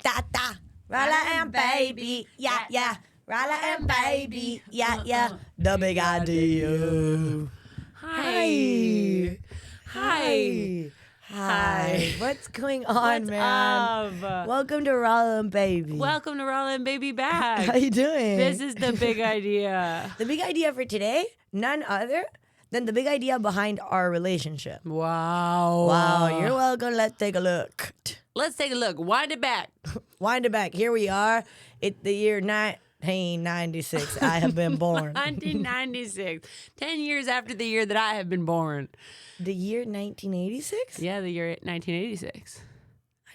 Da da. Rala and Baby. Yeah, yeah. Rala and Baby. Yeah, yeah. The big idea. Hi. Hi. Hi. What's going on, What's man? up? Welcome to Rala and Baby. Welcome to Rala and Baby back. How you doing? This is the big idea. The big idea for today, none other than the big idea behind our relationship. Wow. Wow, you're welcome. Let's take a look. Let's take a look. Wind it back. Wind it back. Here we are. It's the year 1996. I have been born. 1996. 10 years after the year that I have been born. The year 1986? Yeah, the year 1986.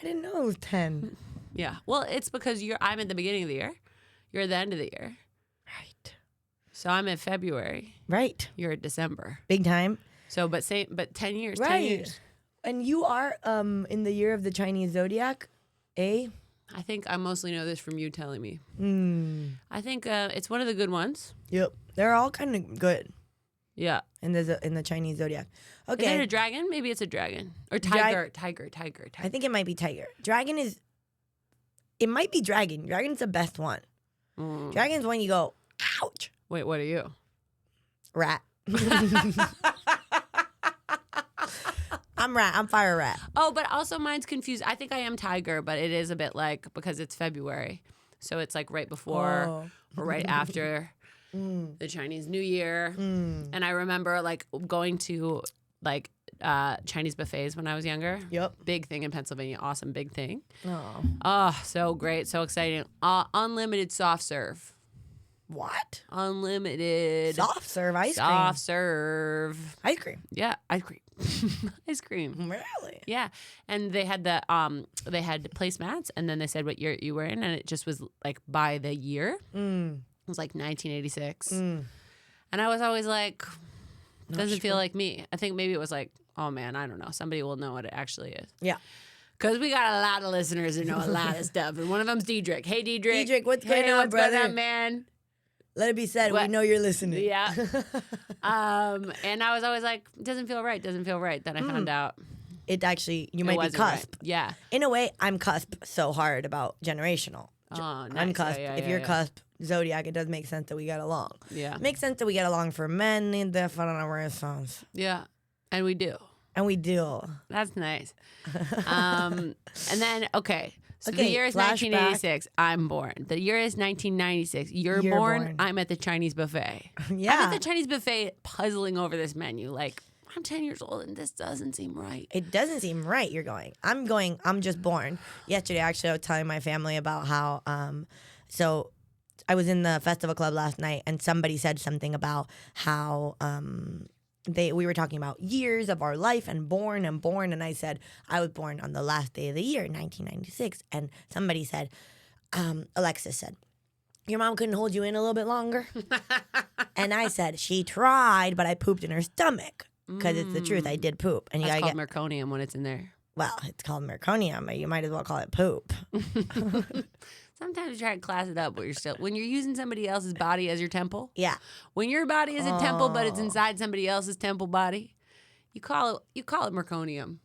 I didn't know it was 10. Yeah. Well, it's because I'm at the beginning of the year. You're at the end of the year. Right. So I'm in February. Right. You're at December. Big time. So, but 10 years. Right. 10 years. And you are in the year of the Chinese zodiac, eh? I think I mostly know this from you telling me. I think it's one of the good ones. Yep. They're all kind of good Yeah. in the Chinese zodiac. Is Okay. it a dragon? Maybe it's a dragon. Or tiger. Tiger. I think it might be tiger. Dragon is... It might be dragon. Dragon's the best one. Dragon's when you go, ouch. Wait, what are you? Rat. I'm rat. I'm fire rat. Oh, but also mine's confused. I think I am tiger, but it is a bit like, because it's February. So it's like right before or right after the Chinese New Year. And I remember like going to like Chinese buffets when I was younger. Yep. Big thing in Pennsylvania. Awesome. Big thing. Oh. Oh, so great. So exciting. Unlimited soft serve. What? Unlimited. Soft serve ice cream. Soft serve. Ice cream. Yeah, ice cream. Ice cream. Really? Yeah, and they had they had placemats, and then they said what year you were in, and it just was like by the year. It was like 1986, and I was always like, doesn't feel like me. I think maybe it was like, oh man, I don't know. Somebody will know what it actually is. Yeah. Because we got a lot of listeners who know a lot of stuff, and one of them's Diedrich. Hey, Diedrich. Diedrich, what's Hey, going on, what's brother? going on, man? Let it be said, we What? know you're listening. Yeah. And I was always like, doesn't feel right. Then I found out It actually, you it might be wasn't cusp. right. Yeah. In a way, I'm cusp so hard about generational. Oh, nice. I'm cusp. Yeah, If you're cusp, zodiac, it does make sense that we get along. Yeah. It makes sense that we get along for many different reasons. Yeah. And we do. And we do. That's nice. And then, okay. So the Okay, year is flashback. 1986. I'm born. The year is 1996. You're born. I'm at the Chinese buffet. Yeah. I'm at the Chinese buffet puzzling over this menu. Like, I'm 10 years old and this doesn't seem right. It doesn't seem right. I'm just born. Yesterday, actually, I was telling my family about how, so I was in the festival club last night and somebody said something about how, we were talking about years of our life and born, and I said, I was born on the last day of the year, 1996. And somebody said, Alexis said, your mom couldn't hold you in a little bit longer? And I said, she tried, but I pooped in her stomach. Because it's the truth, I did poop. And you That's gotta called meconium when it's in there. well, it's called meconium, but you might as well call it poop. Sometimes you try to class it up, but when you're using somebody else's body as your temple. Yeah. When your body is a temple, but it's inside somebody else's temple body, you call it merconium.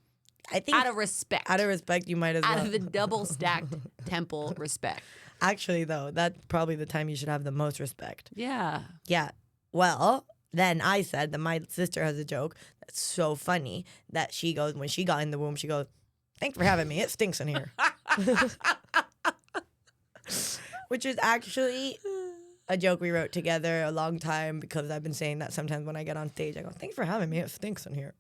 I think Out of respect. out of respect, you might as well. Out of the double stacked temple respect. Actually, though, that's probably the time you should have the most respect. Yeah. Yeah. Well, then I said that my sister has a joke that's so funny that she goes, when she got in the womb, she goes, thanks for having me. It stinks in here. Which is actually a joke we wrote together a long time because I've been saying that sometimes when I get on stage. I go, thanks for having me. It stinks in here.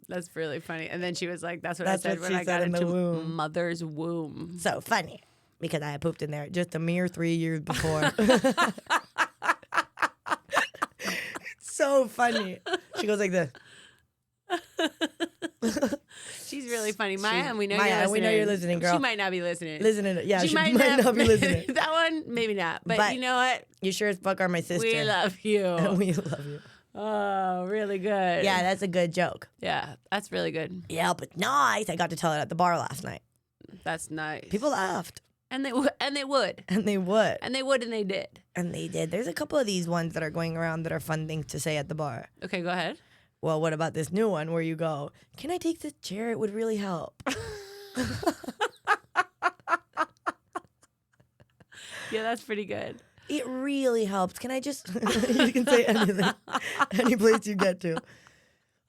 That's really funny. And then she was like, that's what That's I said what when she I got said in the into womb. mother's womb. So funny because I had pooped in there just a mere 3 years before. It's so funny. She goes like this. She's really funny. Maya, we know Maya, you're listening. we know you're listening, girl. She might not be listening. Listening. Yeah, She she might not be listening. That one, maybe not. But you know what? You sure as fuck are my sister. We love you. We love you. Oh, really good. Yeah, that's a good joke. Yeah, that's really good. Yeah, but nice. I got to tell it at the bar last night. That's nice. People laughed. And they would. And they would. And they would and they did. And they did. There's a couple of these ones that are going around that are fun things to say at the bar. Okay, go ahead. Well, what about this new one where you go, can I take this chair? It would really help. Yeah, that's pretty good. It really helps. Can I just? You can say anything, any place you get to.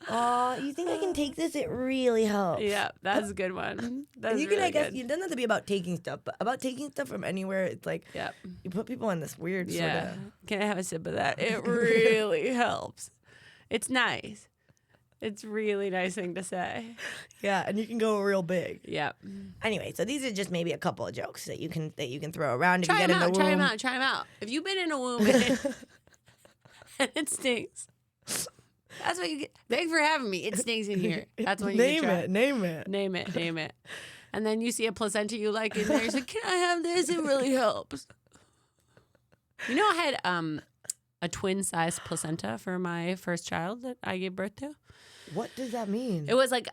Oh, you think I can take this? It really helps. Yeah, that's a good one. That's You can, really I guess, good. it doesn't have to be about taking stuff, but about taking stuff from anywhere. It's like Yep. you put people in this weird sort Yeah. of. Can I have a sip of that? It really helps. It's nice. It's really nice thing to say. Yeah, and you can go real big. Yep. Anyway, so these are just maybe a couple of jokes that you can throw around if Try you them get in out. the Try womb. them out. Try them out. If you've been in a womb and it stinks, that's what you get. Thanks for having me. It stinks in here. That's when you Name try. it. Name it. Name it. Name it. And then you see a placenta you like in there. You're like, can I have this? It really helps. You know, I had a twin-sized placenta for my first child that I gave birth to. What does that mean? It was like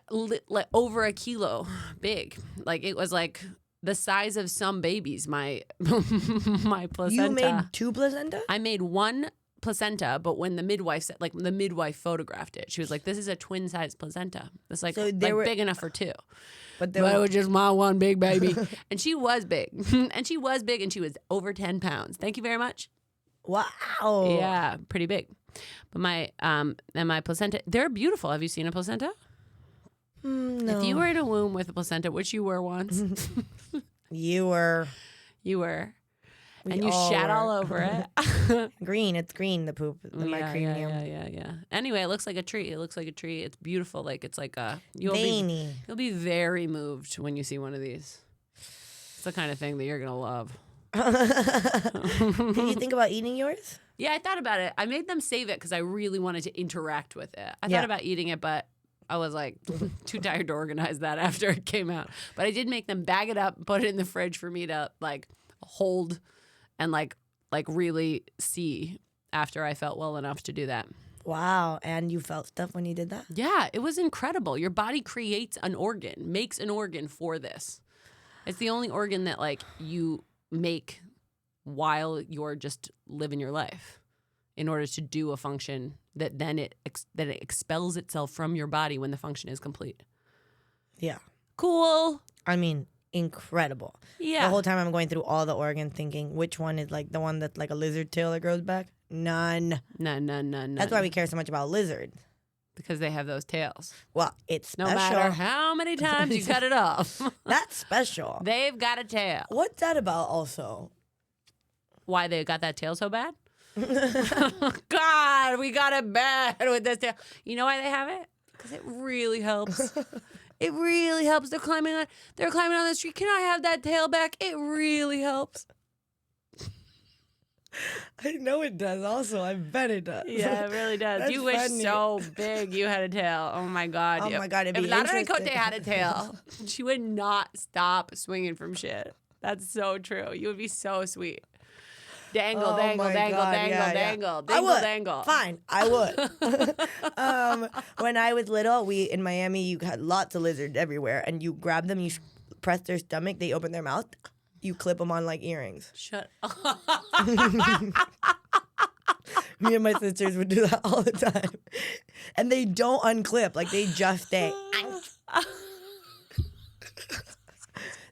over a kilo big. Like it was like the size of some babies. My my placenta. You made 2 placenta? I made 1 placenta, but when the midwife said, like the midwife photographed it, she was like, "This is a twin-sized placenta. It's like, So they were big enough for 2." But It was just my one big baby, and she was big, and she was big, and she was over 10 pounds. Thank you very much. wow. Yeah, pretty big. But my and my placenta, they're beautiful. Have you seen a placenta? No. If you were in a womb with a placenta, which you were once, You were you were, We and you all shat were. all over it. green. It's green, the poop. My cranium. Yeah. Anyway, it looks like a tree. It looks like a tree. It's beautiful. Like it's like a you'll Veiny. be very moved when you see one of these. It's the kind of thing that you're gonna love. Did you think about eating yours? Yeah, I thought about it. I made them save it because I really wanted to interact with it. I Yeah. thought about eating it, but I was like too tired to organize that after it came out. But I did make them bag it up, put it in the fridge for me to like hold and like really see after I felt well enough to do that. Wow. And you felt stuff when you did that? Yeah, it was incredible. Your body creates an organ, makes an organ for this. It's the only organ that like you make while you're just living your life in order to do a function that then it expels itself from your body when the function is complete. Yeah. Cool. I mean, incredible. Yeah. The whole time I'm going through all the organs thinking which one is like the one that's like a lizard tail that grows back. None. None. That's why we care so much about lizards. Because they have those tails. Well, it's No special. matter how many times you cut it off, That's special. they've got a tail. What's that about also? Why they got that tail so bad? God, we got it bad with this tail. You know why they have it? Because it really helps. It really helps. They're climbing on the tree. Can I have that tail back? It really helps. I know it does also. I bet it does. Yeah, it really does. That's You wish funny. so big you had a tail. Oh my God. Oh my God, it'd be If Lara interesting. Cote had a tail, she would not stop swinging from shit. That's so true. You would be so sweet. Dangle, Oh dangle, my dangle, God, dangle, yeah, yeah. dangle, I dangle, would. dangle. Fine, I would. When I was little, in Miami, you had lots of lizards everywhere, and you grab them, you press their stomach, they open their mouth, you clip them on like earrings. Shut up. Me and my sisters would do that all the time, and they don't unclip, like they just stay.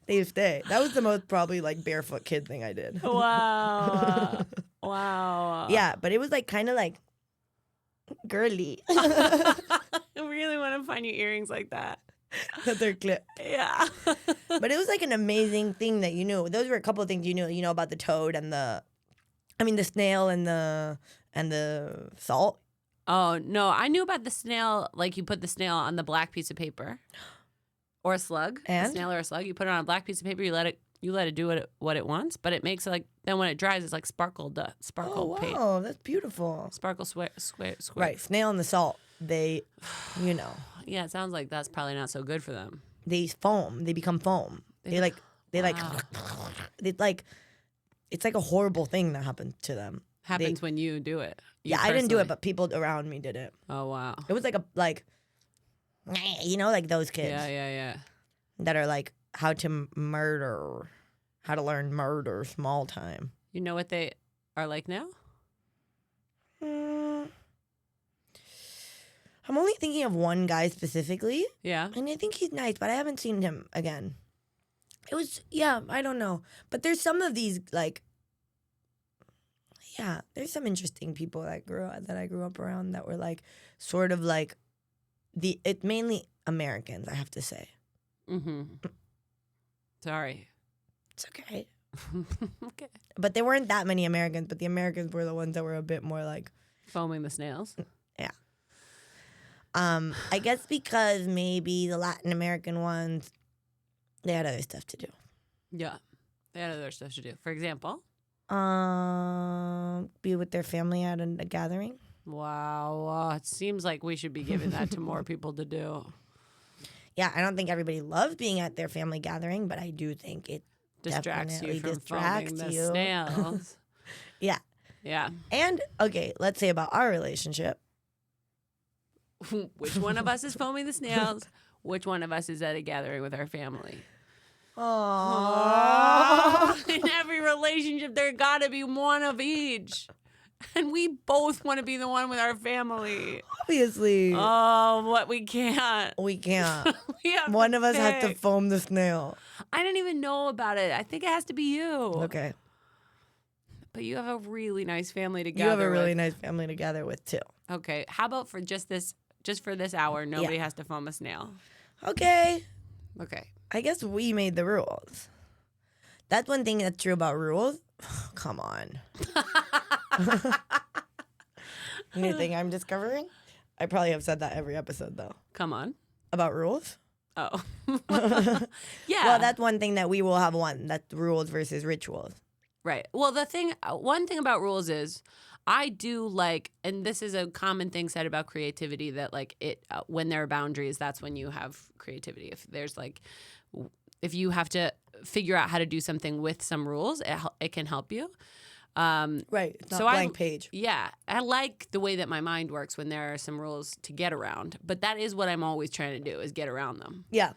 They stay. That was the most probably like barefoot kid thing I did. Wow. Wow. Yeah, but it was like kind of like girly. I really want to find you earrings like that. That they're clipped. Yeah. But it was like an amazing thing that you knew. Those were a couple of things you knew. You know about the toad and the snail and the salt. Oh, no. I knew about the snail. Like you put the snail on the black piece of paper. Or a slug. And? A snail or a slug. You put it on a black piece of paper. You let it do what it wants. But it makes like, then when it dries, it's like sparkle paint. Oh, that's beautiful. Sparkle square. Right, snail and the salt. They, you know, Yeah, it sounds like that's probably not so good for them. they foam. They become foam. They like, Wow. it's like a horrible thing that happens to them. Happens when you do it. Yeah, I didn't do it, but people around me did it. Oh, wow. It was like those kids Yeah. that are like how to learn murder small time. You know what they are like now? I'm only thinking of one guy specifically, Yeah. and I think he's nice, but I haven't seen him again. It was, I don't know. But there's some of these, like, I mean, the snail and the salt, they, you know, they like, Yeah, there's some interesting people that I grew up around that were like sort of like it's mainly Americans, I have to say. Mm-hmm. Sorry. It's okay. Okay. But there weren't that many Americans, but the Americans were the ones that were a bit more like Foaming the snails. yeah. I guess because maybe the Latin American ones, they had other stuff to do. Yeah. They had other stuff to do. For example? Be with their family at a gathering. Wow. It seems like we should be giving that to more people to do. Yeah, I don't think everybody loves being at their family gathering, but I do think it Distracts you from distracts foaming the you. snails. Yeah. Yeah. And, okay, let's say about our relationship. Which one of us is foaming the snails? Which one of us is at a gathering with our family? Aww. In every relationship, there gotta be one of each. And we both want to be the one with our family. Obviously. Oh, what we can't. We can't. We have One to of us has to pick. foam the snail. I didn't even know about it. I think it has to be you. Okay. But you have a really nice family to gather You have a really with. nice family to gather with, too. Okay. How about for just for this hour, nobody has to foam a snail? Okay. Okay. I guess we made the rules. That's one thing that's true about rules. Come on. New thing I'm discovering. I probably have said that every episode, though. Come on. About rules? Oh. Yeah. Well, that's one thing that we will have one. That's rules versus rituals. Right. Well, one thing about rules is I do like, and this is a common thing said about creativity, that like when there are boundaries, that's when you have creativity. If there's like, if you have to figure out how to do something with some rules, it can help you. Right. It's not So blank page. Yeah. I like the way that my mind works when there are some rules to get around, but that is what I'm always trying to do, is get around them. Yeah.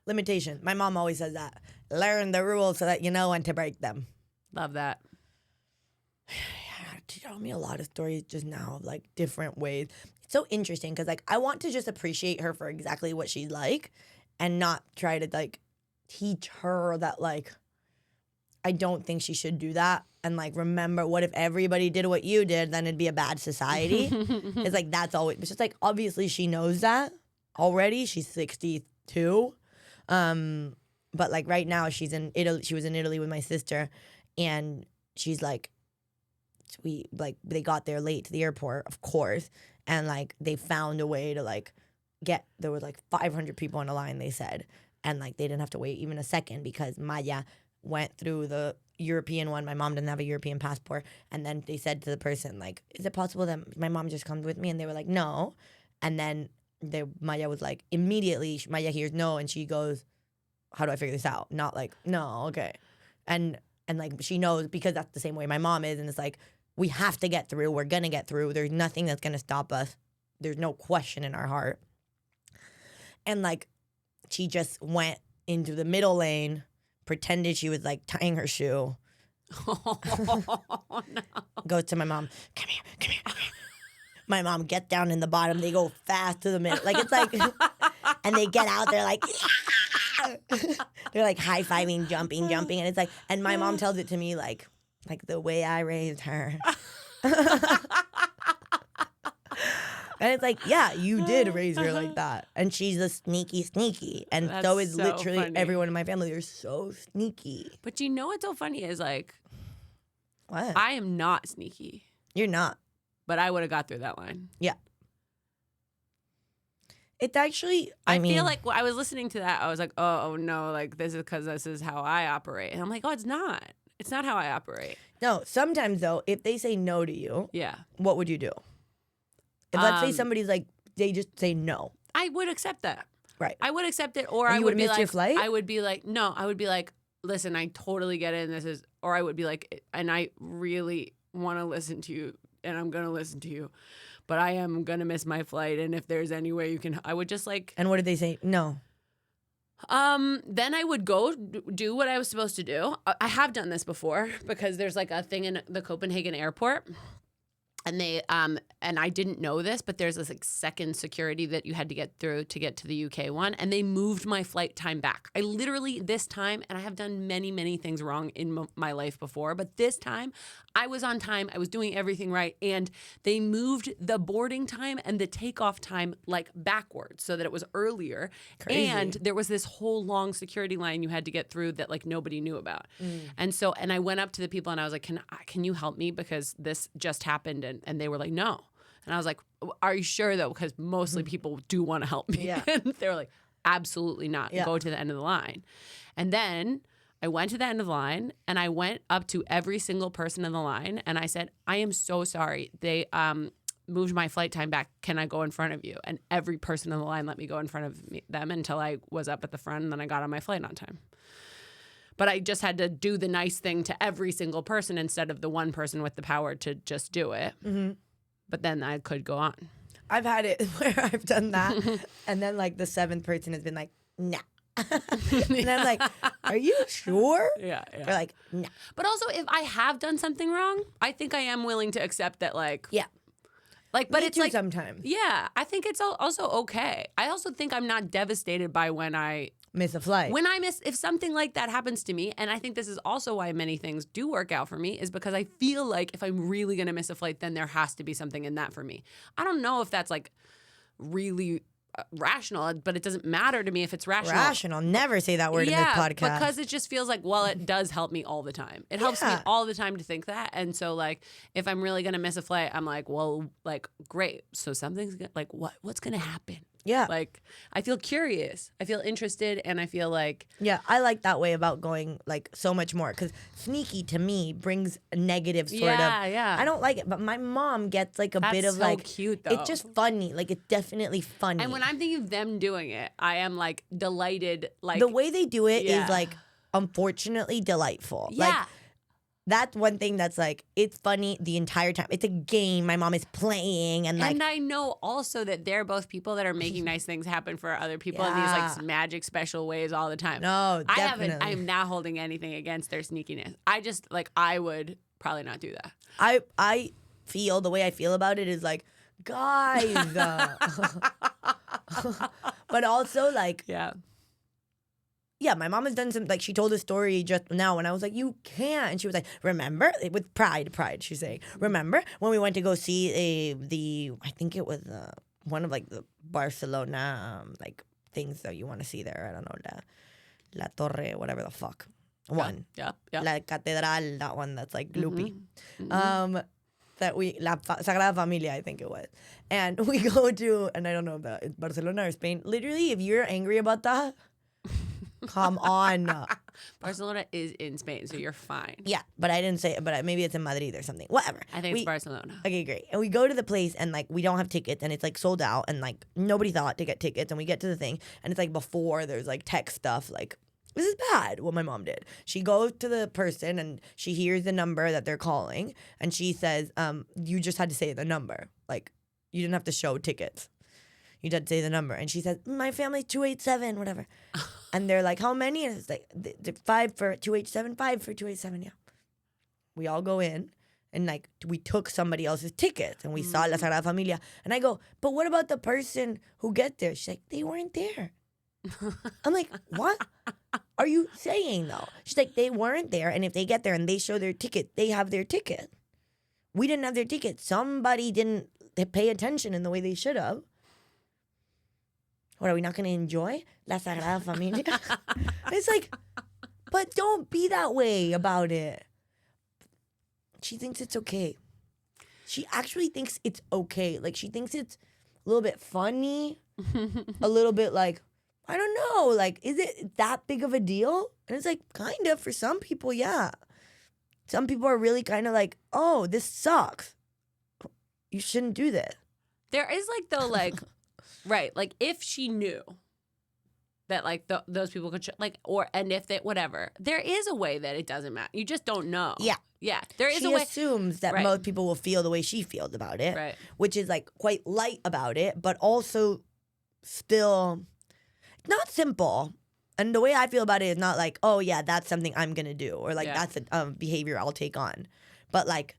Limitation. My mom always says that. Learn the rules so that you know when to break them. Love that. She told me a lot of stories just now of like different ways. It's so interesting because like I want to just appreciate her for exactly what she's like and not try to like teach her that like I don't think she should do that. And like remember, what if everybody did what you did, then it'd be a bad society. It's like that's always, it's just like obviously she knows that already. She's 62. But like right now she's in Italy. She was in Italy with my sister, and she's like, they got there late to the airport, of course, and like they found a way to like there was like 500 people on a line, they said, and like they didn't have to wait even a second because Maya went through the European one. My mom didn't have a European passport, and then they said to the person like, is it possible that my mom just comes with me? And they were like, no. And then Maya was like, immediately Maya hears no, and she goes, how do I figure this out? Not like, no, okay. And like she knows because that's the same way my mom is, and it's like, we have to get through. We're gonna get through. There's nothing that's gonna stop us. There's no question in our heart. And like she just went into the middle lane, pretended she was like tying her shoe. Oh, no. Goes to my mom, come here, come here, come here. My mom gets down in the bottom. They go fast to the middle. Like it's like, and they get out there like, yeah! They're like high-fiving, jumping. And it's like, and my mom tells it to me like the way I raised her. And it's like, yeah, you did raise her like that. And she's a sneaky. And That's so is so literally funny. everyone in my family. They're so sneaky. But you know what's so funny is like, What? I am not sneaky, You're not. but I would have got through that line. Yeah. It's actually, I mean, feel like when I was listening to that, I was like, oh no, like this is because this is how I operate. And I'm like, oh, it's not. It's not how I operate. no, sometimes though, if they say no to you, Yeah. what would you do? If let's say somebody's like, they just say no. I would accept that. Right. I would accept it, or And I you would would be miss like, your flight? I would be like, no, I would be like, listen, I totally get it, and this is, or I would be like, and I really want to listen to you, and I'm gonna listen to you, but I am gonna miss my flight, and if there's any way you can, I would just like, And what did they say? No. then I would go do what I was supposed to do. I have done this before because there's like a thing in the Copenhagen airport. And they and I didn't know this, but there's this like second security that you had to get through to get to the UK one, and they moved my flight time back. I literally this time, and I have done many things wrong in my life before, but this time I was on time. I was doing everything right, and they moved the boarding time and the takeoff time like backwards so that it was earlier. Crazy. And there was this whole long security line you had to get through that like nobody knew about. And so, and I went up to the people and I was like, can you help me because this just happened? And they were like, no. And I was like, are you sure though? Because mostly people do want to help me. Yeah. And they were like, absolutely not. Yeah. Go to the end of the line. And then I went to the end of the line and I went up to every single person in the line and I said, I am so sorry. They moved my flight time back. Can I go in front of you? And every person in the line let me go in front of them until I was up at the front, and then I got on my flight on time. But I just had to do the nice thing to every single person instead of the one person with the power to just do it. But then I could go on. I've had it where I've done that, and then like the seventh person has been like, nah. And I'm like, are you sure? Yeah. They're like, nah. But also, if I have done something wrong, I think I am willing to accept that, like, Yeah. like, but Me it's too like, sometimes. yeah, I think it's also okay. I also think I'm not devastated by when I Miss a flight. miss, if something like that happens to me, and I think this is also why many things do work out for me, is because I feel like if I'm really going to miss a flight, then there has to be something in that for me. I don't know if that's like really rational, but it doesn't matter to me if it's rational. Rational. Never say that word in this podcast. Because it just feels like, well, it does help me all the time. It helps me all the time to think that. And so, like, if I'm really going to miss a flight, I'm like, well, like, great. So something's like, what's going to happen? Yeah. Like, I feel curious. I feel interested, and I feel like... Yeah, I like that way about going, like, so much more. Because sneaky, to me, brings a negative sort of... Yeah. I don't like it, but my mom gets, like, a bit of, so like... cute, though. It's just funny. Like, it's definitely funny. And when I'm thinking of them doing it, I am, like, delighted. Like, the way they do it Yeah. is, like, unfortunately delightful. yeah. Like, that's one thing that's, like, it's funny the entire time. It's a game my mom is playing, and, like... And I know also that they're both people that are making nice things happen for other people in these like magic special ways all the time. No, definitely. I'm not holding anything against their sneakiness. I just like I would probably not do that. I feel the way I feel about it is like, guys, but also like, yeah, my mom has done some, like, she told a story just now and I was like, you can't. And she was like, remember? With pride, she's saying, remember when we went to go see I think it was one of, like, the Barcelona, like, things that you want to see there. I don't know, La Torre, whatever the fuck. One. Yeah. La Catedral, that one that's, like, gloopy. That La Sagrada Familia, I think it was. And we go to, and I don't know if it's Barcelona or Spain. Literally, if you're angry about that, come on. Barcelona is in Spain, so you're fine. Yeah, but I didn't say it, but maybe it's in Madrid or something. Whatever. I think it's Barcelona. Okay, great. And we go to the place and, like, we don't have tickets and it's, like, sold out and, like, nobody thought to get tickets. And we get to the thing and it's, like, before there's, like, tech stuff. Like, this is bad what my mom did. She goes to the person and she hears the number that they're calling and she says, you just had to say the number. Like, you didn't have to show tickets. You had to say the number. And she says, my family's 287, whatever. And they're like, how many? And it's like, 5 for 287, 5 for 287, yeah. We all go in, and, like, we took somebody else's tickets, and we saw La Sagrada Familia. And I go, but what about the person who get there? She's like, they weren't there. I'm like, what are you saying, though? She's like, they weren't there, and if they get there and they show their ticket, they have their ticket. We didn't have their ticket. Somebody didn't pay attention in the way they should have. What, are we not going to enjoy La Sagrada Familia? It's like, but don't be that way about it. She thinks it's okay. She actually thinks it's okay. Like, she thinks it's a little bit funny, a little bit like, I don't know, like, is it that big of a deal? And it's like, kind of, for some people, yeah. Some people are really kind of like, oh, this sucks. You shouldn't do this. There is, like, though, like... Right, like if she knew that like those people could like and if they whatever, there is a way that it doesn't matter. You just don't know. Yeah, there is she a way. She assumes that most people will feel the way she feels about it, right? Which Which is like quite light about it, but also still not simple. And the way I feel about it is not like, oh yeah, that's something I'm gonna do, or like that's a behavior I'll take on, but like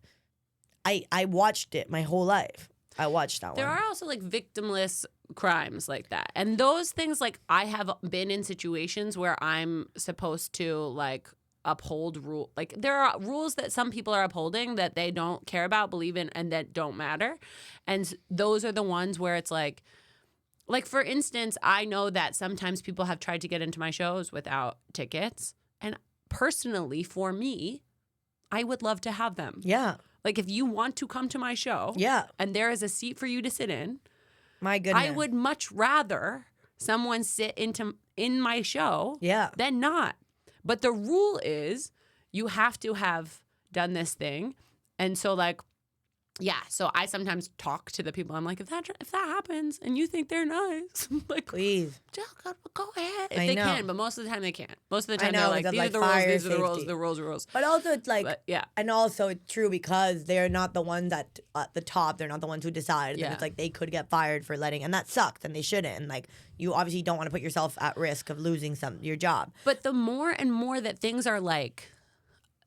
I watched it my whole life. I watched that There one. are also like victimless crimes like that. And those things, like, I have been in situations where I'm supposed to like uphold rule. Like, there are rules that some people are upholding that they don't care about, believe in, and that don't matter. And those are the ones where it's like for instance, I know that sometimes people have tried to get into my shows without tickets. And personally, for me, I would love to have them. Yeah. Like, if you want to come to my show, Yeah. and there is a seat for you to sit in, My goodness. I would much rather someone sit in my show than not. But the rule is you have to have done this thing. And so, like, yeah, so I sometimes talk to the people. I'm like, if that happens and you think they're nice, like, please go ahead if I they know. can. But most of the time they can't. Most of the time know, they're like, because these of, are the like, rules, fire these are the rules, safety. the rules. But also it's like, But, yeah. and also it's true because they're not the ones at the top. They're not the ones who decide. Yeah. And it's like they could get fired for letting, and that sucks, and they shouldn't. And like you obviously don't want to put yourself at risk of losing your job. But the more and more that things are like,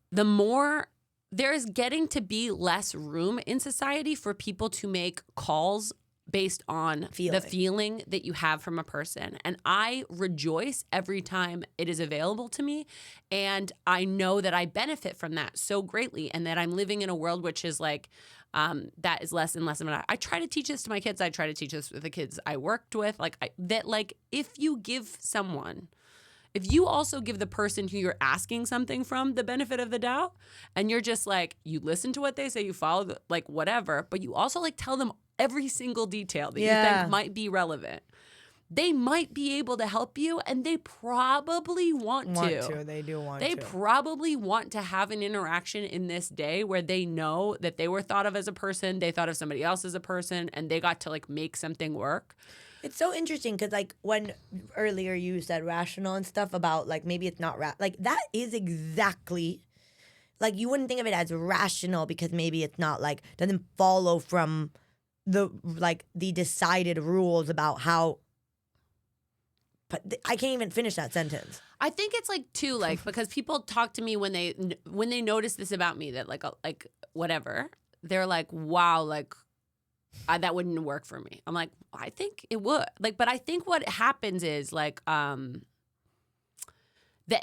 the more there's getting to be less room in society for people to make calls based on the feeling that you have from a person. And I rejoice every time it is available to me. And I know that I benefit from that so greatly, and that I'm living in a world which is like, that is less and less of an. I try to teach this to my kids. I try to teach this with the kids I worked with. If you give someone, if you also give the person who you're asking something from the benefit of the doubt, and you're just like, you listen to what they say, you follow like whatever, but you also like tell them every single detail that you think might be relevant, they might be able to help you, and they probably want to. They do want to. They probably want to have an interaction in this day where they know that they were thought of as a person, they thought of somebody else as a person, and they got to like make something work. It's so interesting because, like, when earlier you said rational and stuff about, like, maybe it's not like, that is exactly, like, you wouldn't think of it as rational because maybe it's not, like, doesn't follow from the decided rules about how, but I can't even finish that sentence. I think it's like too, like, because people talk to me when they notice this about me, that like whatever, they're like, wow, like, that wouldn't work for me. I'm like, I think it would. Like, but I think what happens is like, that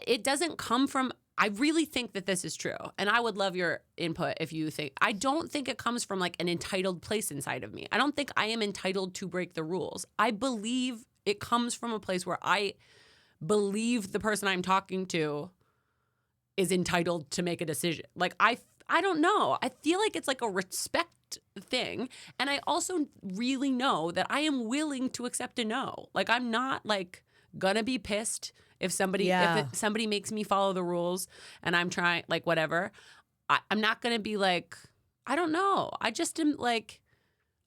it doesn't come from, I really think that this is true. And I would love your input if you think, I don't think it comes from like an entitled place inside of me. I don't think I am entitled to break the rules. I believe it comes from a place where I believe the person I'm talking to is entitled to make a decision. Like, I don't know. I feel like it's like a respect thing. And I also really know that I am willing to accept a no. Like, I'm not like gonna be pissed if somebody somebody makes me follow the rules and I'm trying, like, whatever. I'm not gonna be like, I don't know. I just am like,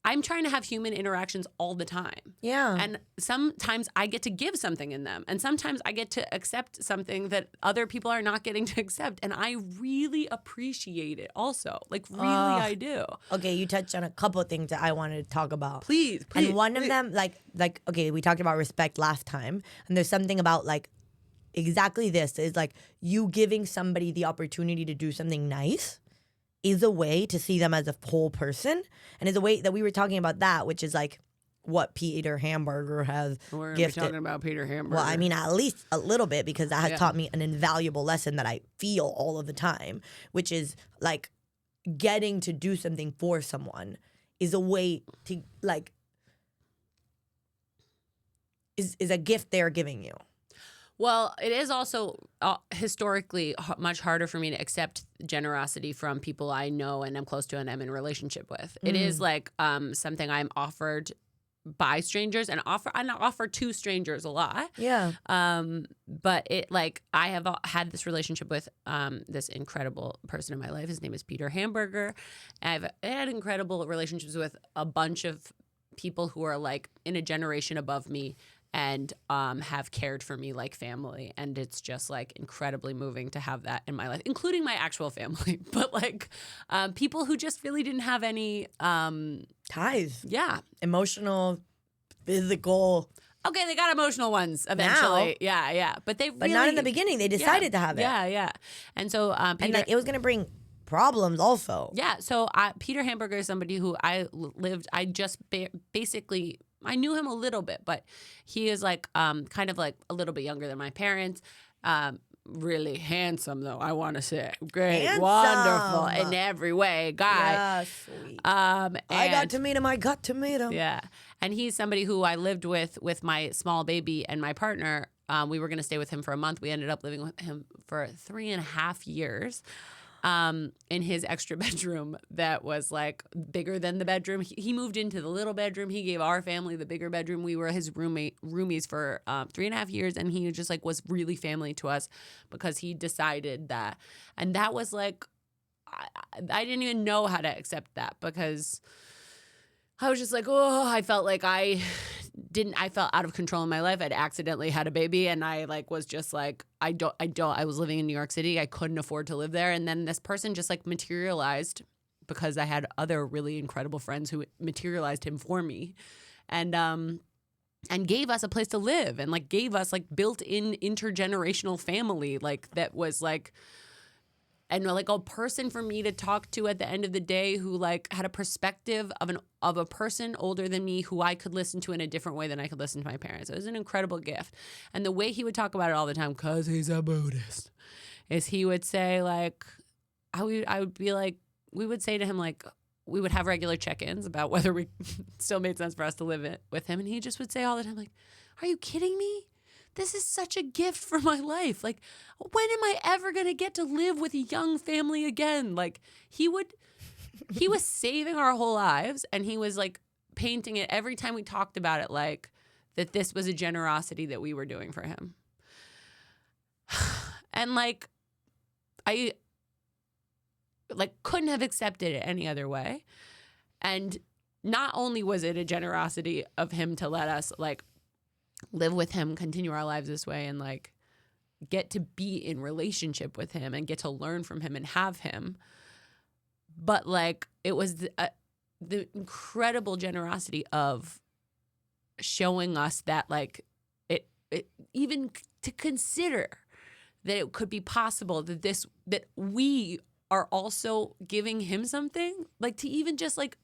I'm trying to have human interactions all the time. Yeah. And sometimes I get to give something in them. And sometimes I get to accept something that other people are not getting to accept. And I really appreciate it also. Like, really, I do. Okay, you touched on a couple of things that I wanted to talk about. Please. And one of them, like, okay, we talked about respect last time. And there's something about, like, exactly this is like you giving somebody the opportunity to do something nice is a way to see them as a whole person, and is a way that we were talking about that, which is like what Peter Hamburger has We're gifted. talking about Peter Hamburger. Well, I mean, at least a little bit, because that has taught me an invaluable lesson that I feel all of the time, which is like getting to do something for someone is a way to like is a gift they're giving you. Well, it is also historically much harder for me to accept generosity from people I know and I'm close to and I'm in a relationship with. It is like something I'm offered by strangers and I offer to strangers a lot. Yeah. But it, like, I have had this relationship with this incredible person in my life. His name is Peter Hamburger. I've had incredible relationships with a bunch of people who are like in a generation above me and have cared for me like family. And it's just like incredibly moving to have that in my life, including my actual family. But like people who just really didn't have any ties. Yeah. Emotional, physical. Okay, they got emotional ones eventually. Now, yeah. But they really, not in the beginning. They decided to have it. Yeah. And so Peter, and like, it was going to bring problems also. Yeah. So Peter Hamburger is somebody who I just basically, I knew him a little bit, but he is like kind of like a little bit younger than my parents. Really handsome though, I want to say. Great, handsome. Wonderful in every way, guy. Yeah, sweet. And I got to meet him. Yeah. And he's somebody who I lived with my small baby and my partner. We were going to stay with him for a month. We ended up living with him for 3.5 years in his extra bedroom that was like bigger than the bedroom. He moved into the little bedroom. He gave our family the bigger bedroom. We were his roomies for 3.5 years, and he just like was really family to us because he decided that. And that was like, I didn't even know how to accept that because I was just like, oh, I felt like I felt out of control in my life. I'd accidentally had a baby, and I like was just like, I was living in New York City. I couldn't afford to live there. And then this person just like materialized because I had other really incredible friends who materialized him for me. And gave us a place to live and like gave us like built-in intergenerational family, like that was like, and like a person for me to talk to at the end of the day who like had a perspective of a person older than me who I could listen to in a different way than I could listen to my parents. It was an incredible gift. And the way he would talk about it all the time, because he's a Buddhist, is he would say like, I would be like, we would say to him like, we would have regular check-ins about whether we still made sense for us to live it with him. And he just would say all the time like, are you kidding me? This is such a gift for my life. Like, when am I ever going to get to live with a young family again? Like, he was saving our whole lives, and he was like painting it every time we talked about it, like that this was a generosity that we were doing for him. And like, I like couldn't have accepted it any other way. And not only was it a generosity of him to let us like live with him, continue our lives this way, and like get to be in relationship with him and get to learn from him and have him. But like it was the incredible generosity of showing us that like it even to consider that it could be possible that we are also giving him something, like to even just like,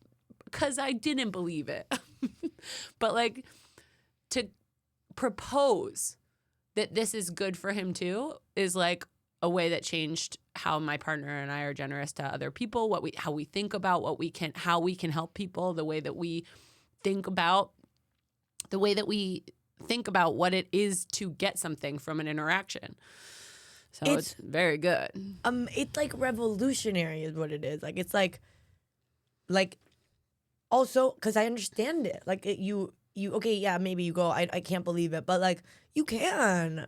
because I didn't believe it, but like to propose that this is good for him too is like a way that changed how my partner and I are generous to other people, how we think about how we can help people, the way that we think about what it is to get something from an interaction. So it's very good. It's like revolutionary is what it is. Like it's like also because I understand it. Like you okay, yeah, maybe you go, I can't believe it, but like you can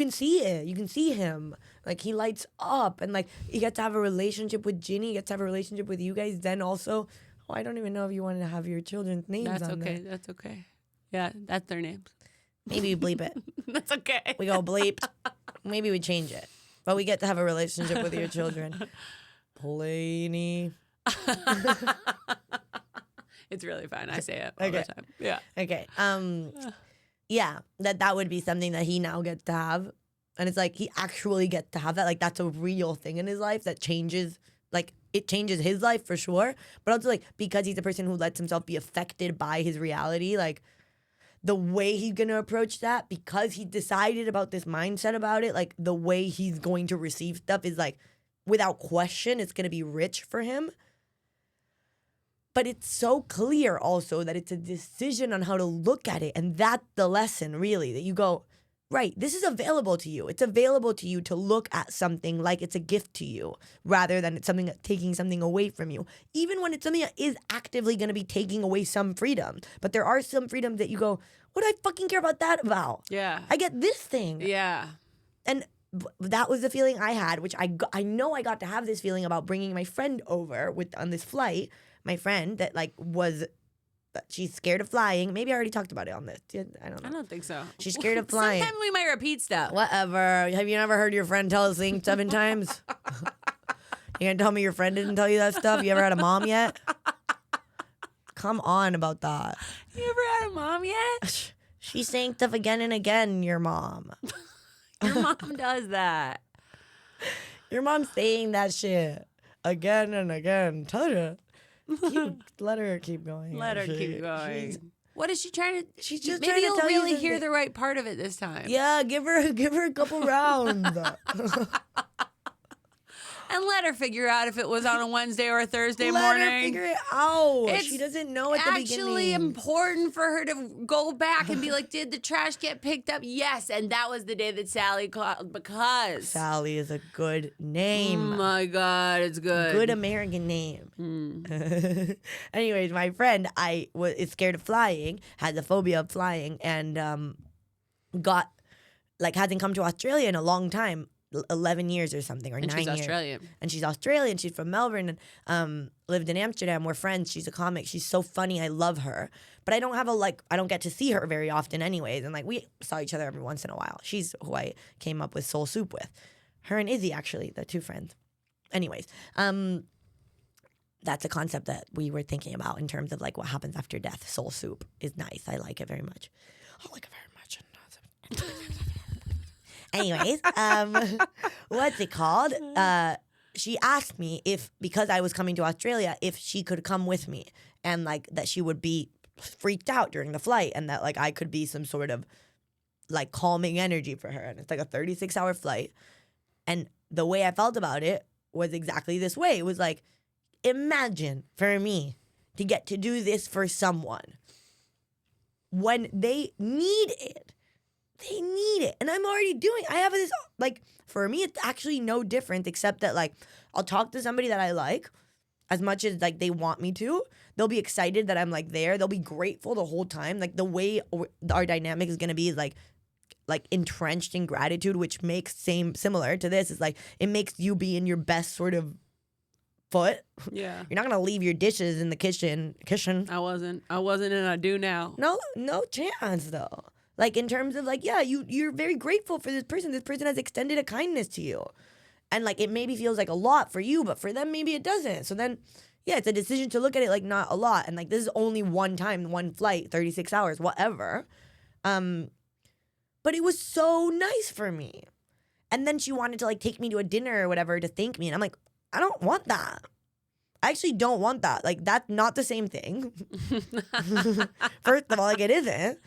see it. You can see him. Like he lights up, and like you get to have a relationship with Ginny, you get to have a relationship with you guys. Then also, I don't even know if you wanted to have your children's names on there. That's okay. Yeah, that's their names. Maybe we bleep it. That's okay. We go bleep. Maybe we change it. But we get to have a relationship with your children. Planey. It's really fun. I say it all the time. Yeah. Okay. Yeah, that would be something that he now gets to have. And it's like he actually gets to have that. Like that's a real thing in his life that changes, like it changes his life for sure. But also like because he's a person who lets himself be affected by his reality, like the way he's going to approach that, because he decided about this mindset about it, like the way he's going to receive stuff is like, without question, it's going to be rich for him. But it's so clear also that it's a decision on how to look at it. And that's the lesson, really, that you go, right, this is available to you. It's available to you to look at something like it's a gift to you rather than it's something that's taking something away from you. Even when it's something that is actively going to be taking away some freedom. But there are some freedoms that you go, what do I fucking care about that about? Yeah. I get this thing. Yeah. And that was the feeling I had, which I know I got to have this feeling about bringing my friend over on this flight. My friend that like she's scared of flying. Maybe I already talked about it on this. I don't know. I don't think so. She's scared of flying. Sometimes we might repeat stuff. Whatever. Have you never heard your friend tell us things 7 times? You gonna tell me your friend didn't tell you that stuff? You ever had a mom yet? Come on about that. You ever had a mom yet? She's saying stuff again and again, your mom. Your mom does that. Your mom's saying that shit. again and again. Tell her. Let her keep going. Let her keep going. What is she trying to? She's just maybe trying to you'll tell you really hear something. the right part of it this time. Yeah, give her a couple rounds. And let her figure out if it was on a Wednesday or a Thursday Let morning. her figure it out. It's She doesn't know at the beginning. Actually important for her to go back and be like, did the trash get picked up? Yes, and that was the day that Sally called because Sally is a good oh name. my God, it's good. Good American name. Anyways, my friend, is scared of flying, has a phobia of flying, and hasn't come to Australia in a long time. 11 years or something, or 9 years. She's Australian. And she's Australian. She's from Melbourne and lived in Amsterdam. We're friends. She's a comic. She's so funny. I love her. But I don't have I don't get to see her very often anyways. And we saw each other every once in a while. She's who I came up with Soul Soup with. Her and Izzy, actually, the two friends. Anyways, that's a concept that we were thinking about in terms of what happens after death. Soul Soup is nice. I like it very much. I like it very much. Anyways, what's it called? She asked me because I was coming to Australia, if she could come with me, and that she would be freaked out during the flight, and that I could be some sort of calming energy for her. And it's a 36-hour flight. And the way I felt about it was exactly this way. It was imagine for me to get to do this for someone when they need it. They need it. And I'm already doing I have this, for me, it's actually no different except that, I'll talk to somebody that I like as much as, they want me to. They'll be excited that I'm, there. They'll be grateful the whole time. The way our dynamic is going to be is, entrenched in gratitude, which makes similar to this. Is, it makes you be in your best sort of foot. Yeah. You're not going to leave your dishes in the kitchen. I wasn't, and I do now. No chance, though. In terms of you're very grateful for this person. This person has extended a kindness to you. And it maybe feels like a lot for you, but for them, maybe it doesn't. So then, yeah, it's a decision to look at it not a lot. And this is only one time, one flight, 36 hours, whatever. But it was so nice for me. And then she wanted to take me to a dinner or whatever to thank me. And I'm like, I don't want that. I actually don't want that. That's not the same thing. First of all, it isn't.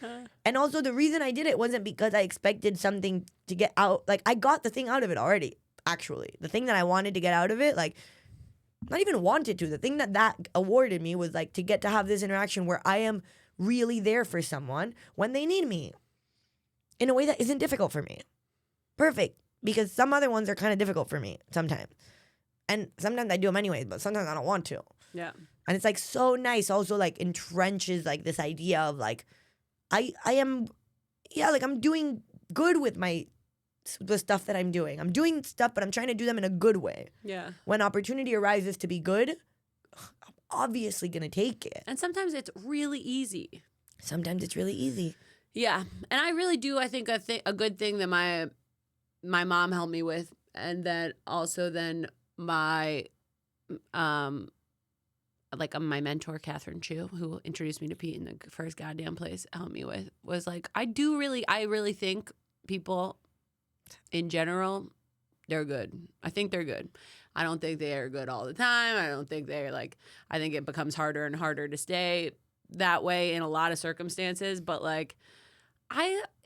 And also, the reason I did it wasn't because I expected something to get out. I got the thing out of it already, actually. The thing that I wanted to get out of it, not even wanted to. The thing that awarded me was, to get to have this interaction where I am really there for someone when they need me in a way that isn't difficult for me. Perfect. Because some other ones are kind of difficult for me sometimes. And sometimes I do them anyways, but sometimes I don't want to. Yeah. And it's so nice. Also entrenches this idea of I am, I'm doing good with the stuff that I'm doing. I'm doing stuff, but I'm trying to do them in a good way. Yeah. When opportunity arises to be good, I'm obviously gonna take it. And sometimes it's really easy. Sometimes it's really easy. Yeah. And I really do. I think a good thing that my mom helped me with, and then also then my my mentor Catherine Chu, who introduced me to Pete in the first goddamn place, helped me with, was I really think people in general, they're good. I think they're good. I don't think they are good all the time. I don't think they're I think it becomes harder and harder to stay that way in a lot of circumstances, but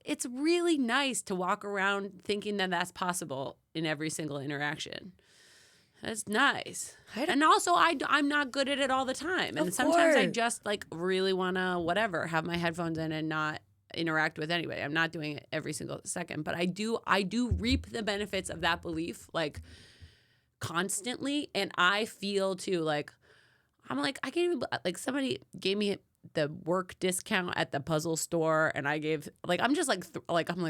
it's really nice to walk around thinking that that's possible in every single interaction. That's nice. And also, I'm not good at it all the time. And sometimes I just really want to have my headphones in and not interact with anybody. I'm not doing it every single second, but I do reap the benefits of that belief constantly. And I feel too I'm I can't even somebody gave me the work discount at the puzzle store, and I gave I'm just I'm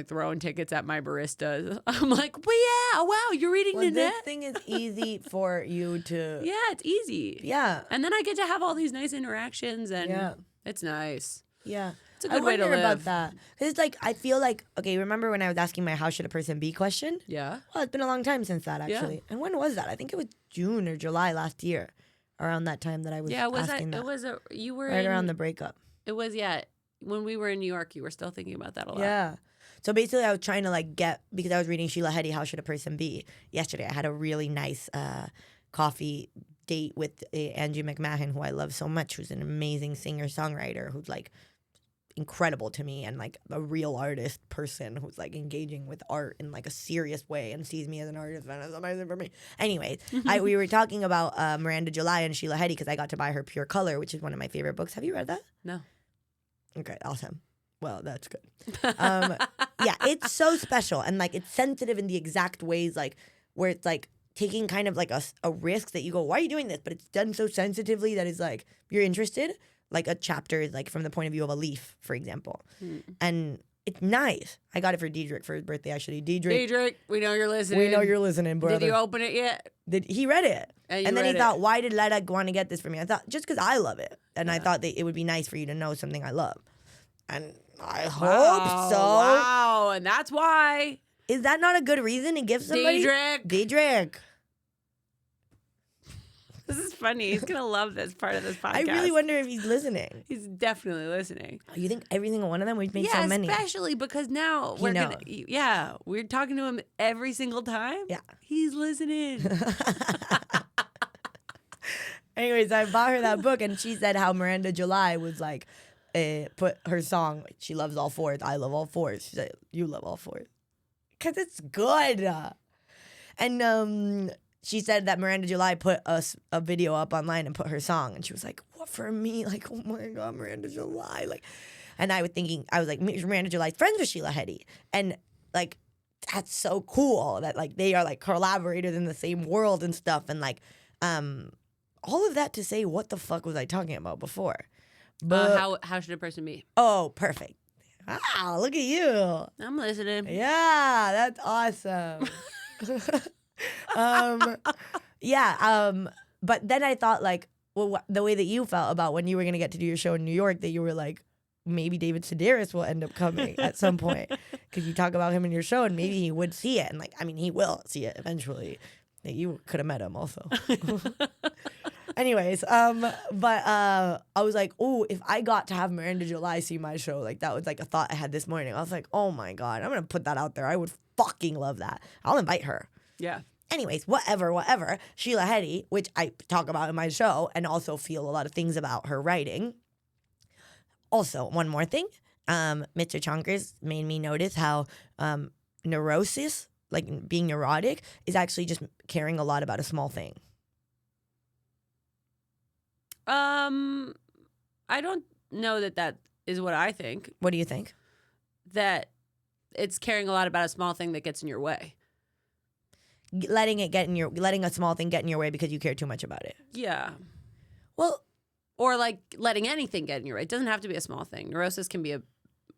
throwing tickets at my baristas. I'm well, yeah, wow, you're reading the net. This thing is easy for you to. Yeah, it's easy. Yeah, and then I get to have all these nice interactions, and it's nice. Yeah, it's a good way to live. About that, because it's I feel okay. Remember when I was asking my "How should a person be?" question? Yeah. Well, it's been a long time since that actually. Yeah. And when was that? I think it was June or July last year. Around that time that I was asking that. It was you were right around the breakup. It was when we were in New York, you were still thinking about that a lot. Yeah. So basically, I was trying to get, because I was reading Sheila Heti, How Should a Person Be? Yesterday, I had a really nice coffee date with Angie McMahon, who I love so much, who's an amazing singer-songwriter who's like incredible to me and like a real artist person who's like engaging with art in like a serious way and sees me as an artist, and it's amazing for me. Anyways, we were talking about Miranda July and Sheila Heti because I got to buy her Pure Color, which is one of my favorite books. Have you read that? No. Okay, awesome. Well, that's good. Yeah, it's so special and like it's sensitive in the exact ways like where it's like taking kind of like a risk that you go, why are you doing this? But it's done so sensitively that it's like you're interested. Like a chapter is like from the point of view of a leaf, for example. And it's nice. I got it for Diedrich for his birthday, actually. Diedrich, we know you're listening. We know you're listening, brother. Did you open it yet? He read it. And then he thought, it. why did Leda want to get this for me? I thought, just because I love it. And I thought that it would be nice for you to know something I love. And I hope so. Wow, and that's why. Is that not a good reason to give somebody? Diedrich. This is funny. He's going to love this part of this podcast. I really wonder if he's listening. He's definitely listening. Oh, you think every single one of them? We've made so many. Especially because now we're talking to him every single time. Yeah. He's listening. Anyways, I bought her that book, and she said how Miranda July was like, put her song, she loves all fours, I love all fours. She said, you love all fours. Because it's good. And she said that Miranda July put a video up online and put her song, and she was like, what for me? Like, oh my God, Miranda July. Like, and I was like, Miranda July's friends with Sheila Heti. And like, that's so cool that like they are like collaborators in the same world and stuff. And like, all of that to say, what the fuck was I talking about before? But how should a person be? Oh, perfect. Wow, look at you. I'm listening. Yeah, that's awesome. But then I thought like, well, the way that you felt about when you were going to get to do your show in New York, that you were like, maybe David Sedaris will end up coming at some point because you talk about him in your show and maybe he would see it. And like, I mean, he will see it eventually. You could have met him also. Anyways, but I was like, oh, if I got to have Miranda July see my show, like that was like a thought I had this morning. I was like, oh my God, I'm going to put that out there. I would fucking love that. I'll invite her. Yeah. Anyways, whatever. Sheila Heti, which I talk about in my show and also feel a lot of things about her writing. Also, one more thing. Mr. Chonkers made me notice how neurosis, like being neurotic, is actually just caring a lot about a small thing. I don't know that is what I think. What do you think? That it's caring a lot about a small thing that gets in your way. Letting a small thing get in your way because you care too much about it. Yeah. Well, or like letting anything get in your way. It doesn't have to be a small thing. Neurosis can be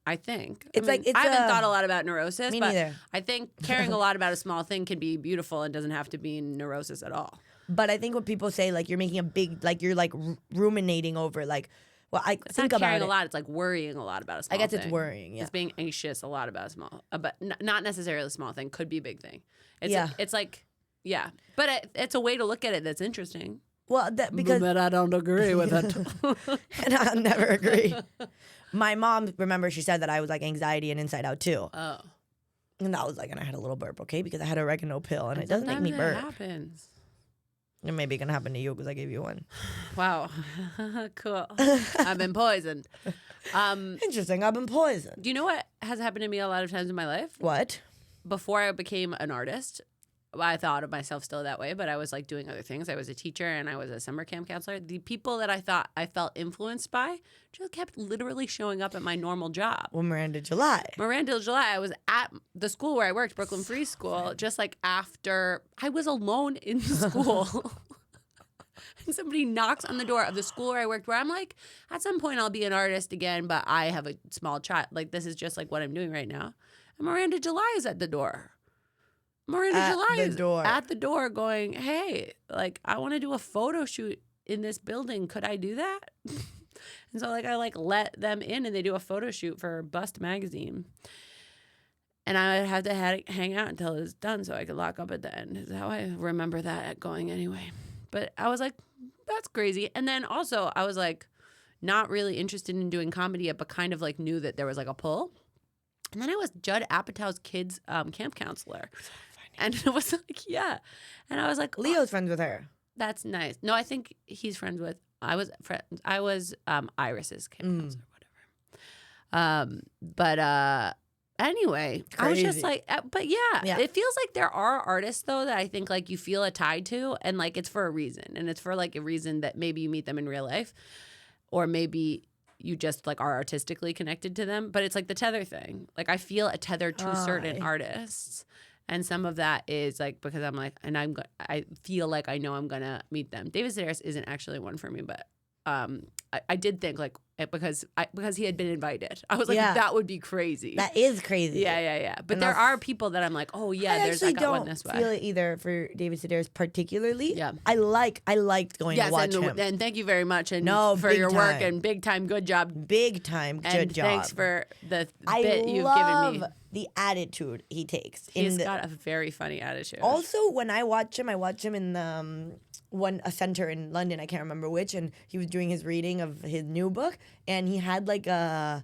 I think. I haven't thought a lot about neurosis, me but neither. I think caring a lot about a small thing can be beautiful and doesn't have to be neurosis at all. But I think when people say like you're making a big, like you're like ruminating over like, well, it's think not caring a lot. It's like worrying a lot about a small thing. I guess it's worrying. Yeah. It's being anxious a lot about a small, but not necessarily a small thing. Could be a big thing. It's like, yeah. But it's a way to look at it that's interesting. Well, because but I don't agree with it. And I'll never agree. My mom, remember, she said that I was like anxiety and inside out too. Oh. And that was like, and I had a little burp, okay? Because I had oregano pill and it doesn't make me burp. It happens. It may be going to happen to you because I gave you one. Wow. Cool. I've been poisoned. Interesting. I've been poisoned. Do you know what has happened to me a lot of times in my life? What? Before I became an artist, I thought of myself still that way, but I was like doing other things. I was a teacher and I was a summer camp counselor. The people that I thought I felt influenced by just kept literally showing up at my normal job. Well, Miranda July. I was at the school where I worked, Brooklyn Free School, just like after I was alone in school. And somebody knocks on the door of the school where I worked, where I'm like, at some point I'll be an artist again, but I have a small child. Like, this is just like what I'm doing right now. And Miranda July is at the door. Miranda July is at the door going, hey, like, I want to do a photo shoot in this building. Could I do that? And so, like, I, like, let them in, and they do a photo shoot for Bust magazine. And I would have to hang out until it was done so I could lock up at the end. Is how I remember that going anyway. But I was like, that's crazy. And then also, I was, like, not really interested in doing comedy yet, but kind of, like, knew that there was, like, a pull. And then I was Judd Apatow's kids' camp counselor. And it was like, yeah. And I was like, Leo's friends with her. That's nice. No, I think he's friends with. I was Iris's camp counselor, whatever. But anyway, I was just Crazy. like, but yeah, it feels like there are artists though that I think like you feel a tie to, and like it's for a reason, and it's for like a reason that maybe you meet them in real life, or maybe you just like are artistically connected to them. But it's like the tether thing. Like I feel a tether to certain artists. And some of that is like because I'm like, and I feel like I know I'm gonna meet them. David Sedaris isn't actually one for me, but I did think like because he had been invited. I was like, that would be crazy. That is crazy. Yeah. But there are people that I'm like, oh yeah, I got one this way. I don't feel it either for David Sedaris particularly. Yeah, I liked going to watch him. And thank you very much and for big your time. work and big time good job. Big time good job. Thanks for the bit you've given me. The attitude he takes. He's got a very funny attitude. Also, when I watch him in the a center in London, I can't remember which, and he was doing his reading of his new book, and he had like a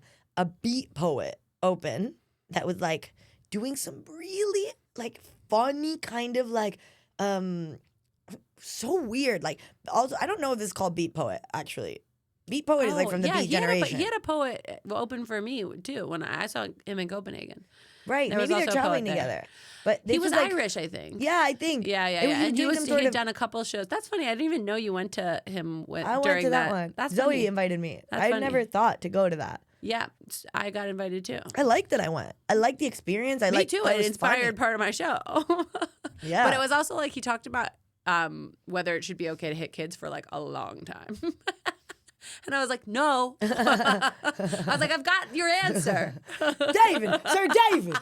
beat poet open that was like doing some really like funny kind of like so weird. Like also, I don't know if this is called beat poet actually. Beat poet is like from the Beat generation. He had a poet open for me too when I saw him in Copenhagen. Right, maybe they're traveling together. But he was like, Irish, I think. Yeah, I think. Yeah. And he had done a couple shows. That's funny. I didn't even know you went to him during that one. That's Zoe funny. invited me. That's I funny. never thought to go to that. Yeah, I got invited too. I liked that I went. I liked the experience. Me too. It inspired part of my show. Yeah. But it was also like he talked about whether it should be okay to hit kids for like a long time. And I was like, no. I was like, I've got your answer. David, Sir David.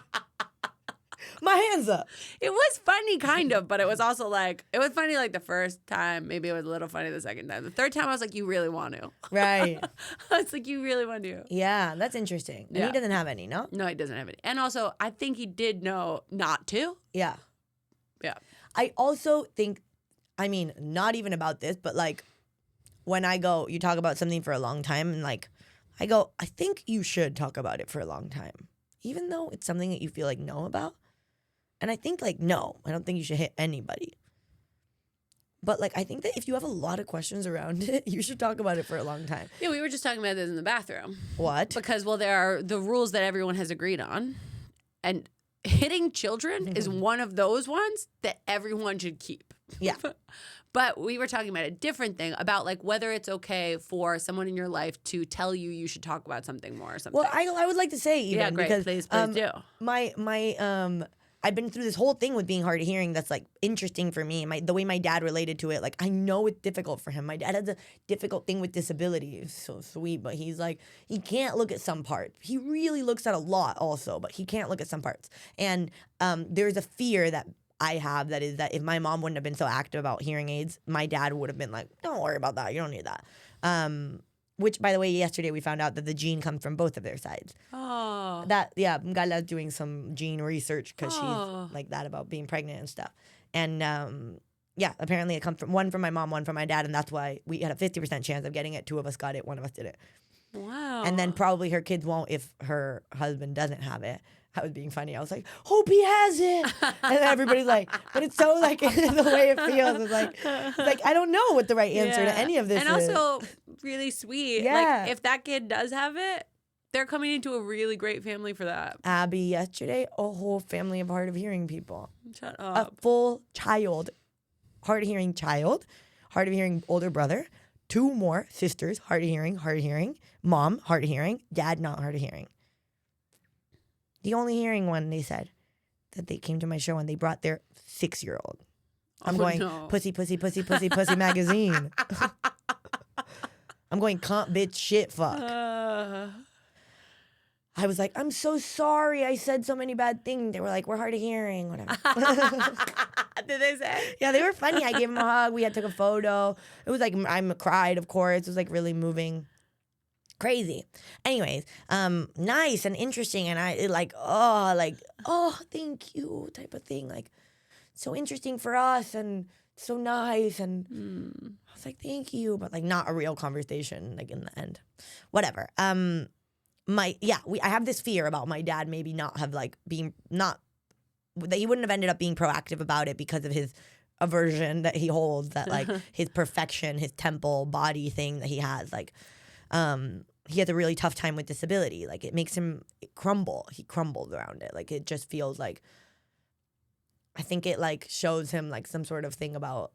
My hands up. It was funny, kind of, but it was also like, it was funny like the first time. Maybe it was a little funny the second time. The third time, I was like, you really want to. Right. It's like, you really want to. Yeah, that's interesting. And he doesn't have any, no? No, he doesn't have any. And also, I think he did know not to. Yeah. Yeah. I also think, I mean, not even about this, but like, when I go, you talk about something for a long time, and like, I go, I think you should talk about it for a long time, even though it's something that you feel like know about. And I think like, no, I don't think you should hit anybody. But like, I think that if you have a lot of questions around it, you should talk about it for a long time. Yeah, we were just talking about this in the bathroom. What? Because, well, there are the rules that everyone has agreed on. And hitting children is one of those ones that everyone should keep. Yeah. But we were talking about a different thing about like whether it's okay for someone in your life to tell you should talk about something more or something. Well, I would like to say even yeah, great. Because please do. My I've been through this whole thing with being hard of hearing that's like interesting for me. The way my dad related to it, like I know it's difficult for him. My dad has a difficult thing with disability. It's so sweet, but he's like, he can't look at some parts. He really looks at a lot also, but he can't look at some parts. And there's a fear that I have that is that if my mom wouldn't have been so active about hearing aids, my dad would have been like, don't worry about that. You don't need that. Which, by the way, yesterday we found out that the gene comes from both of their sides. Oh. Gala's doing some gene research because she's like that about being pregnant and stuff. And apparently it comes from one from my mom, one from my dad, and that's why we had a 50% chance of getting it. Two of us got it, one of us didn't. Wow. And then probably her kids won't if her husband doesn't have it. I was being funny. I was like, hope he has it. And then everybody's like, but it's so like the way it feels. It's like I don't know what the right answer to any of this is. And also really sweet. Yeah. Like if that kid does have it, they're coming into a really great family for that. Abby yesterday, a whole family of hard of hearing people. Shut up. A full child, hard of hearing older brother, two more sisters, hard of hearing, mom, hard of hearing, dad, not hard of hearing. The only hearing one, they said, that they came to my show and they brought their 6-year-old. I'm going, no. pussy, magazine. I'm going, cunt, bitch, shit, fuck. I was like, I'm so sorry I said so many bad things. They were like, we're hard of hearing, whatever. Did they say? Yeah, they were funny. I gave him a hug. We had took a photo. It was like, I cried, of course. It was like really moving. Crazy. Anyways, nice and interesting. And thank you type of thing. Like, so interesting for us and so nice. And I was like, thank you. But like not a real conversation, like in the end. Whatever. I have this fear about my dad maybe not have like that he wouldn't have ended up being proactive about it because of his aversion that he holds, that like his perfection, his temple body thing that he has, like he has a really tough time with disability. Like it makes him crumble. He crumbles around it. Like it just feels like, I think it like shows him like some sort of thing about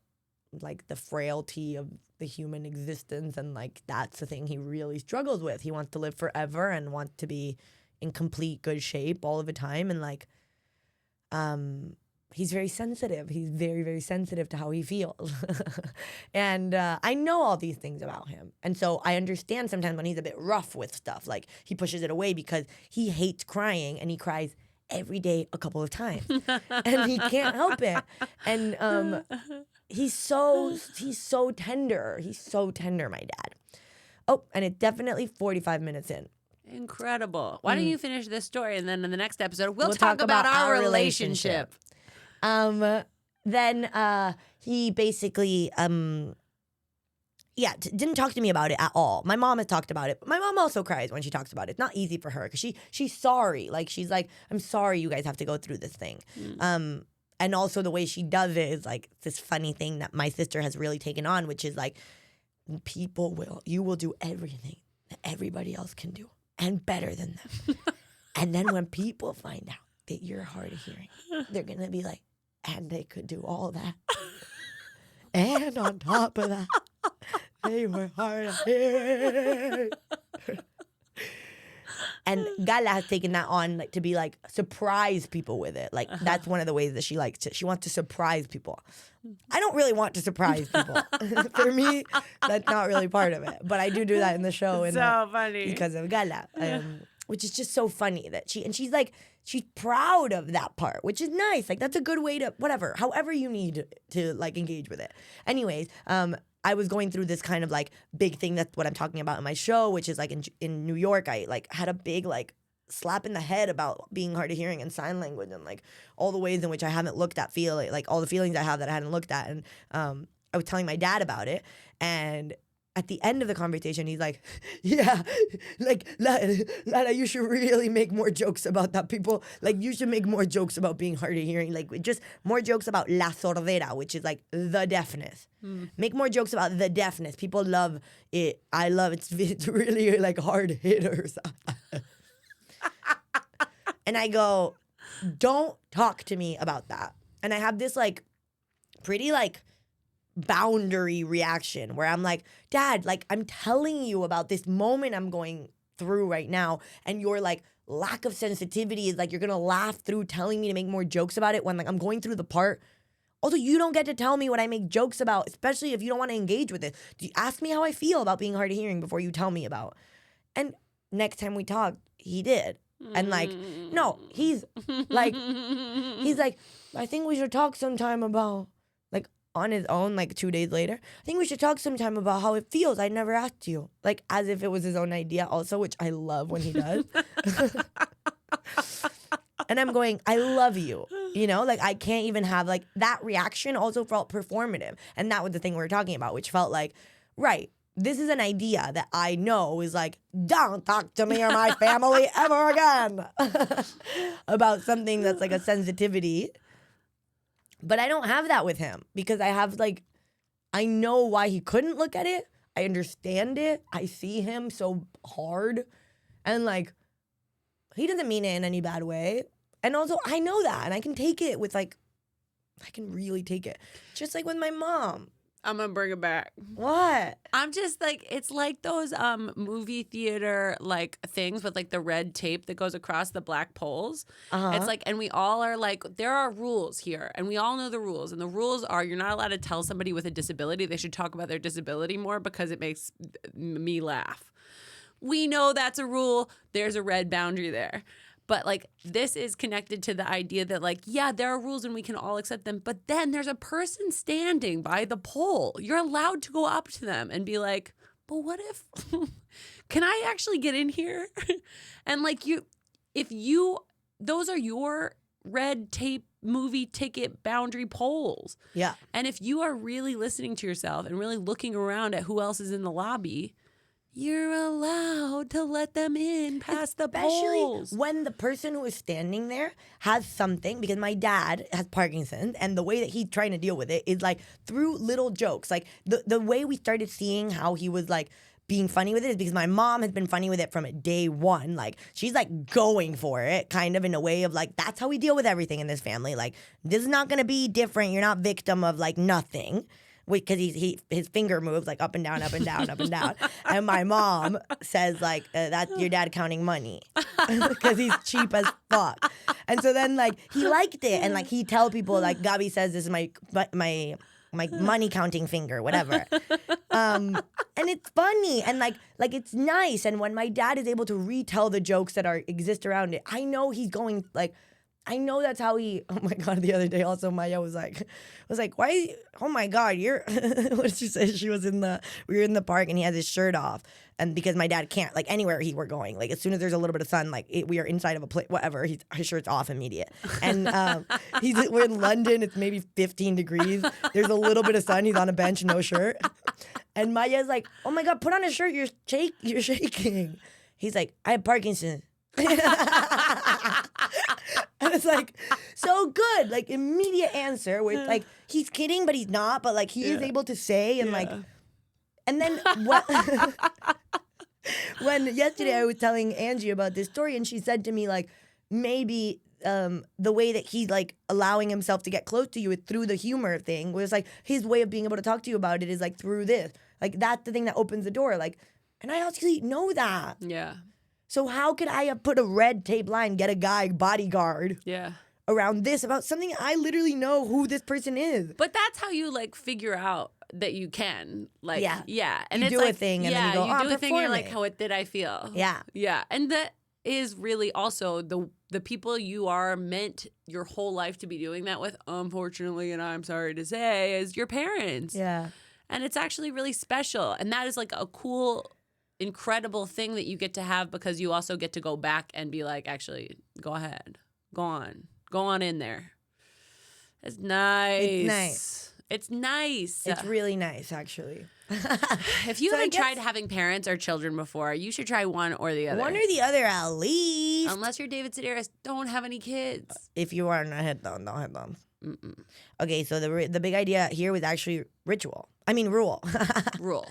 like the frailty of the human existence, and like that's the thing he really struggles with. He wants to live forever and wants to be in complete good shape all of the time, and like he's very sensitive. He's very, very sensitive to how he feels. And I know all these things about him. And so I understand sometimes when he's a bit rough with stuff, like he pushes it away because he hates crying, and he cries every day a couple of times. And he can't help it. And he's so tender. He's so tender, my dad. Oh, and it's definitely 45 minutes in. Incredible. Why don't you finish this story, and then in the next episode we'll talk about our relationship. Then he basically didn't talk to me about it at all. My mom has talked about it, but my mom also cries when she talks about it. It's not easy for her because she's sorry. Like she's like, I'm sorry you guys have to go through this thing. And also the way she does it is like this funny thing that my sister has really taken on, which is like, you will do everything that everybody else can do and better than them. And then when people find out that you're hard of hearing, they're gonna be like, and they could do all that. And on top of that, they were hard of hearing. And Gala has taken that on, like, to be like, surprise people with it. Like that's one of the ways that she likes to. She wants to surprise people. I don't really want to surprise people. For me, that's not really part of it. But I do that in the show. So funny. Because of Gala. Which is just so funny that she's proud of that part, which is nice. Like that's a good way to, whatever, however you need to like engage with it. Anyways, I was going through this kind of like big thing. That's what I'm talking about in my show, which is like in New York, I like had a big like slap in the head about being hard of hearing and sign language and like all the ways in which I haven't looked at like all the feelings I have that I hadn't looked at. And I was telling my dad about it, and at the end of the conversation, he's like, yeah, like, Lala, you should really make more jokes about that. People, like, you should make more jokes about being hard of hearing. Like, just more jokes about la sordera, which is, like, the deafness. Make more jokes about the deafness. People love it. I love it. It's really, like, hard hitters. And I go, don't talk to me about that. And I have this, like, pretty, like, boundary reaction where I'm like, Dad, like I'm telling you about this moment I'm going through right now, and your like lack of sensitivity is like you're gonna laugh through telling me to make more jokes about it when like I'm going through the part. Also, you don't get to tell me what I make jokes about, especially if you don't want to engage with it. Do you ask me how I feel about being hard of hearing before you tell me about? And next time we talked, he did. And like, no, he's like, I think we should talk sometime about, like, on his own, like 2 days later, I think we should talk sometime about how it feels. I never asked you. Like, as if it was his own idea also, which I love when he does. And I'm going, I love you. You know, like I can't even have like that reaction also felt performative. And that was the thing we were talking about, which felt like, right, this is an idea that I know is like, don't talk to me or my family ever again about something that's like a sensitivity. But I don't have that with him because I have like, I know why he couldn't look at it. I understand it. I see him so hard. And like, he doesn't mean it in any bad way. And also, I know that. And I can take it with like, I can really take it. Just like with my mom. I'm gonna bring it back. What? I'm just like, it's like those movie theater like things with like the red tape that goes across the black poles. It's like, and we all are like, there are rules here, and we all know the rules. And the rules are, you're not allowed to tell somebody with a disability they should talk about their disability more because it makes me laugh. We know that's a rule. There's a red boundary there. But like, this is connected to the idea that like, yeah, there are rules and we can all accept them. But then there's a person standing by the pole. You're allowed to go up to them and be like, but what if, can I actually get in here? And like those are your red tape movie ticket boundary poles. Yeah. And if you are really listening to yourself and really looking around at who else is in the lobby, you're allowed to let them in past the Especially polls. when the person who is standing there has something, because my dad has Parkinson's, and the way that he's trying to deal with it is like through little jokes. Like the way we started seeing how he was like being funny with it is because my mom has been funny with it from day one. Like she's like going for it, kind of in a way of like, that's how we deal with everything in this family. Like this is not gonna be different. You're not victim of like nothing. Because his finger moves like up and down, up and down, up and down. And my mom says like, that's your dad counting money because he's cheap as fuck. And so then like he liked it, and like he tell people like, Gabi says this is my money counting finger, whatever. And it's funny and like it's nice. And when my dad is able to retell the jokes that exist around it, I know he's going like. I know that's how he. Oh my god! The other day, also Maya was like, why? Oh my god! You're. What did she say? We were in the park, and he has his shirt off, and because my dad can't like anywhere we're going, like as soon as there's a little bit of sun, like we are inside of a place, whatever. His shirt's off immediate, and we're in London. It's maybe 15 degrees. There's a little bit of sun. He's on a bench, no shirt, and Maya's like, oh my god, put on a shirt. You're shaking. He's like, I have Parkinson. And it's like so good, like immediate answer where like he's kidding but he's not, but like he is able to say and like, and then what? When yesterday I was telling Angie about this story and she said to me like maybe the way that he's like allowing himself to get close to you is through the humor thing, where it's like his way of being able to talk to you about it is like through this, like that's the thing that opens the door, like, and I actually know that. Yeah. So how could I have put a red tape line, get a guy bodyguard around this about something I literally know who this person is? But that's how you like figure out that you can. Like, yeah. And you it's do like, a thing and then you go, you do a thing and you're like, it. how did I feel? Yeah. Yeah. And that is really also the people you are meant your whole life to be doing that with, unfortunately, and I'm sorry to say, is your parents. Yeah. And it's actually really special. And that is like a cool, incredible thing that you get to have, because you also get to go back and be like, actually, go ahead. Go on in there. It's nice. It's nice. It's really nice, actually. If you haven't tried having parents or children before, you should try one or the other. One or the other, at least. Unless you're David Sedaris, don't have any kids. If you are not hit them, don't hit them. Okay, so the big idea here was actually rule. Rule.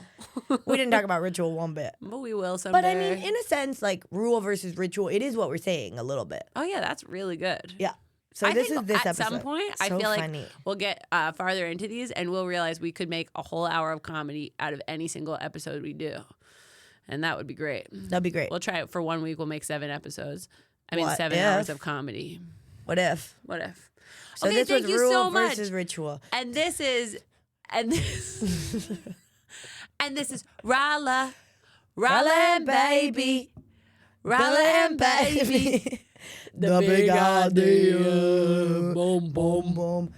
We didn't talk about ritual one bit. But we will someday. But I mean, in a sense, like rule versus ritual, it is what we're saying a little bit. Oh yeah, that's really good. Yeah. So I this think is this at episode. some point, So I feel funny. like we'll get farther into these and we'll realize we could make a whole hour of comedy out of any single episode we do. And that would be great. That'd be great. We'll try it for 1 week. We'll make 7 episodes. What 7 if? hours of comedy. What if? So Okay, this thank was you rule so much. versus ritual. And this is Rala and Baby. Rala and Baby. The big idea. Boom, boom. Boom.